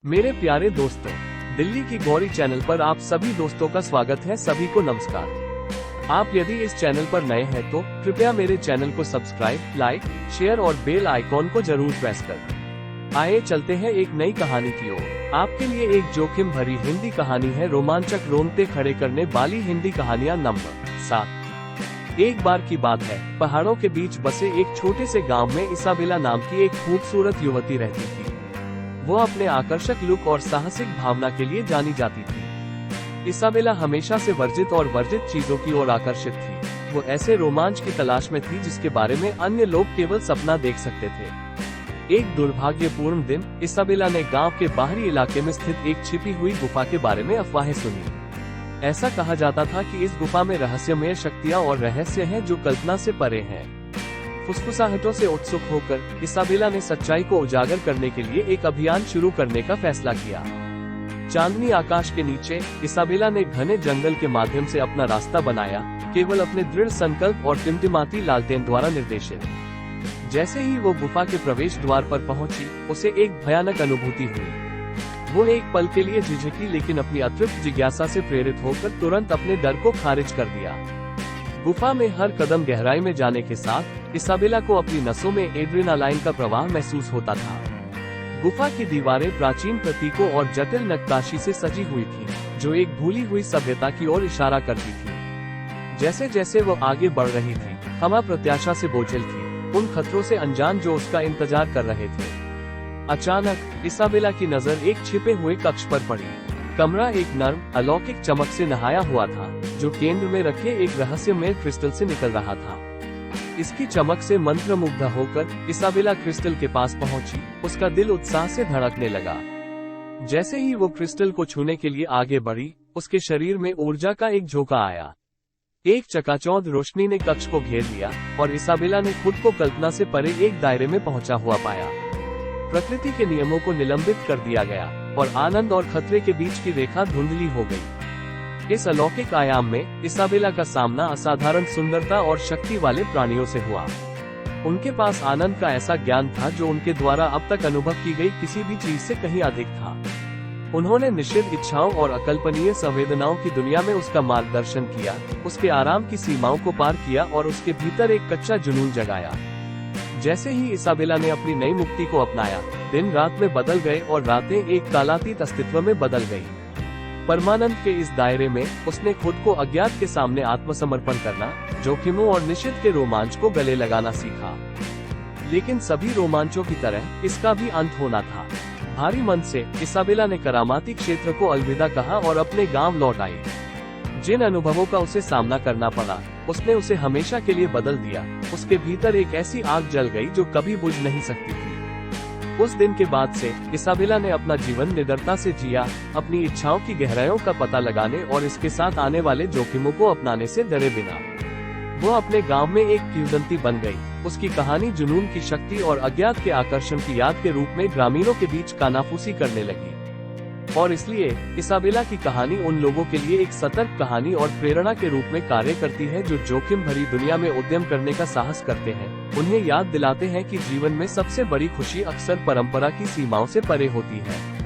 मेरे प्यारे दोस्तों, दिल्ली की गौरी चैनल पर आप सभी दोस्तों का स्वागत है। सभी को नमस्कार। आप यदि इस चैनल पर नए हैं तो कृपया मेरे चैनल को सब्सक्राइब, लाइक, शेयर और बेल आइकॉन को जरूर प्रेस कर। आइए चलते हैं एक नई कहानी की ओर। आपके लिए एक जोखिम भरी हिंदी कहानी है, रोमांचक रोंगटे खड़े करने वाली हिंदी कहानियां नंबर 7। एक बार की बात है, पहाड़ों के बीच बसे एक छोटे से गांव में इसाबेला नाम की एक खूबसूरत युवती रहती थी। वो अपने आकर्षक लुक और साहसिक भावना के लिए जानी जाती थी। इसाबेला हमेशा से वर्जित चीजों की ओर आकर्षित थी। वो ऐसे रोमांच की तलाश में थी जिसके बारे में अन्य लोग केवल सपना देख सकते थे। एक दुर्भाग्यपूर्ण दिन इसाबेला ने गांव के बाहरी इलाके में स्थित एक छिपी हुई गुफा के बारे में अफवाहें सुनी। ऐसा कहा जाता था कि इस गुफा में रहस्यमय शक्तियां और रहस्य हैं जो कल्पना से परे हैं। फुसफुसाहटों से उत्सुक होकर इसाबेला ने सच्चाई को उजागर करने के लिए एक अभियान शुरू करने का फैसला किया। चांदनी आकाश के नीचे इसाबेला ने घने जंगल के माध्यम से अपना रास्ता बनाया, केवल अपने दृढ़ संकल्प और टिमटिमाती लालटेन द्वारा निर्देशित। जैसे ही वो गुफा के प्रवेश द्वार पर पहुंची, उसे एक भयानक अनुभूति हुई। वो एक पल के लिए झिझकी, लेकिन अपनी अतृप्त जिज्ञासा से प्रेरित होकर तुरंत अपने डर को खारिज कर दिया। गुफा में हर कदम गहराई में जाने के साथ इसाबेला को अपनी नसों में एड्रेनालाइन का प्रवाह महसूस होता था। गुफा की दीवारें प्राचीन प्रतीकों और जटिल नक्काशी से सजी हुई थीं, जो एक भूली हुई सभ्यता की ओर इशारा करती थी। जैसे जैसे वो आगे बढ़ रही थी, हवा प्रत्याशा से बोझिल थी, उन खतरों से अनजान जो उसका इंतजार कर रहे थे। अचानक इसाबेला की नजर एक छिपे हुए कक्ष पर पड़ी। कमरा एक नर्म, अलौकिक चमक से नहाया हुआ था, जो केंद्र में रखे एक रहस्यमय क्रिस्टल से निकल रहा था। इसकी चमक से मंत्रमुग्ध होकर इसाबेला क्रिस्टल के पास पहुंची। उसका दिल उत्साह से धड़कने लगा। जैसे ही वो क्रिस्टल को छूने के लिए आगे बढ़ी, उसके शरीर में ऊर्जा का एक झोंका आया। एक चकाचौंध रोशनी ने कक्ष को घेर लिया और इसाबेला ने खुद को कल्पना से परे एक दायरे में पहुंचा हुआ पाया। प्रकृति के नियमों को निलंबित कर दिया गया और आनंद और खतरे के बीच की रेखा धुंधली हो गई। इस अलौकिक आयाम में इसाबेला का सामना असाधारण सुंदरता और शक्ति वाले प्राणियों से हुआ। उनके पास आनंद का ऐसा ज्ञान था जो उनके द्वारा अब तक अनुभव की गई किसी भी चीज से कहीं अधिक था। उन्होंने निश्चित इच्छाओं और अकल्पनीय संवेदनाओं की दुनिया में उसका मार्गदर्शन किया, उसके आराम की सीमाओं को पार किया और उसके भीतर एक कच्चा जुनून जगाया। जैसे ही इसाबेला ने अपनी नई मुक्ति को अपनाया, दिन रात में बदल गए और रातें एक कालातीत अस्तित्व में बदल गईं। परमानंद के इस दायरे में उसने खुद को अज्ञात के सामने आत्मसमर्पण करना, जोखिमों और निश्चित के रोमांच को गले लगाना सीखा। लेकिन सभी रोमांचों की तरह इसका भी अंत होना था। भारी मन से इसाबेला ने करामाती क्षेत्र को अलविदा कहा और अपने गांव लौट आई। जिन अनुभवों का उसे सामना करना पड़ा, उसने उसे हमेशा के लिए बदल दिया। उसके भीतर एक ऐसी आग जल गई जो कभी बुझ नहीं सकती थी। उस दिन के बाद से इसाबेला ने अपना जीवन निडरता से जिया, अपनी इच्छाओं की गहराइयों का पता लगाने और इसके साथ आने वाले जोखिमों को अपनाने से डरे बिना। वो अपने गांव में एक किंवदंती बन गई। उसकी कहानी जुनून की शक्ति और अज्ञात के आकर्षण की याद के रूप में ग्रामीणों के बीच कानाफूसी करने लगी। और इसलिए इसाबेला की कहानी उन लोगों के लिए एक सतर्क कहानी और प्रेरणा के रूप में कार्य करती है जो जोखिम भरी दुनिया में उद्यम करने का साहस करते हैं। उन्हें याद दिलाते हैं कि जीवन में सबसे बड़ी खुशी अक्सर परंपरा की सीमाओं से परे होती है।